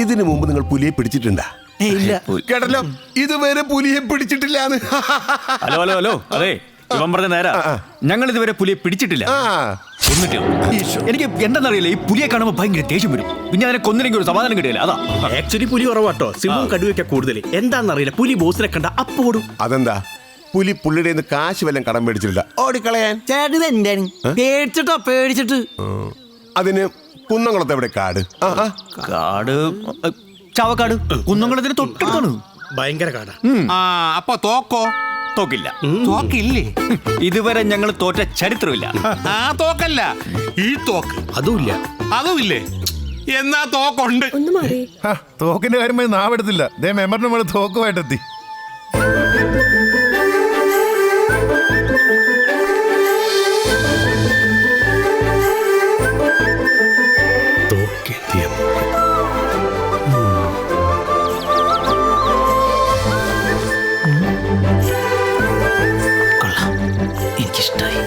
ഇതിനു മുമ്പ് നിങ്ങൾ പുലിയെ പിടിച്ചിട്ടുണ്ടാ? കേട്ടല്ലോ, ഇതുവരെ പുലിയെ പിടിച്ചിട്ടില്ലാന്ന്. ഹലോ ഹലോ ഹലോ, അതെ ഇവൻ പറഞ്ഞ നേരാ. ഞങ്ങൾ ഇതുവരെ പുലിയെ പിടിച്ചിട്ടില്ല. എനിക്ക് എന്താണെന്നറിയില്ല, ഈ പുലിയെ കാണുമ്പോൾ ഭയങ്കര ദേഷ്യം വരും. പിന്നെ അതിനെ കൊന്നില്ലെങ്കിൽ ഒരു സമാധാനം കിട്ടിയില്ല. അതാ ആക്ച്വലി പുലി കുറവാട്ടോ, സിംഹവും കടുവയൊക്കെ കൂടുതൽ. എന്താണെന്നറിയില്ല, പുലി ബോസിനെ കണ്ട അപ്പോടും. അതെന്താ? പുലി പുള്ളിയുടെ കാശ് വല്ലതും കടം മേടിച്ചിട്ടില്ല, ഓടിക്കളയാൻ. ചേട്ടൻ എന്താണ് പേടിച്ചിട്ടോ? പേടിച്ചിട്ട്. അതിന് കുന്നംകുളത്ത് എവിടെ കാട്? കാട്, ചാവക്കാട്, കുന്നംകുളത്തിന് തൊട്ടടുത്താണ്. ഭയങ്കര കാടാ. അപ്പൊ തോക്കോ? തോക്കില്ല. തോക്കില്ലേ? ഇതുവരെ ഞങ്ങൾ തോറ്റ ചരിത്രമില്ല. ആ തോക്കല്ല, ഈ തോക്ക്. അതുമില്ല. അതുമില്ലേ? എന്നാ തോക്കുണ്ട്. തോക്കിന്റെ കാര്യമായി നാവെടുത്തില്ല. മെമ്പറിന്റെ മുകളിൽ തോക്കുമായിട്ടെത്തി. എനിക്കിഷ്ടായി.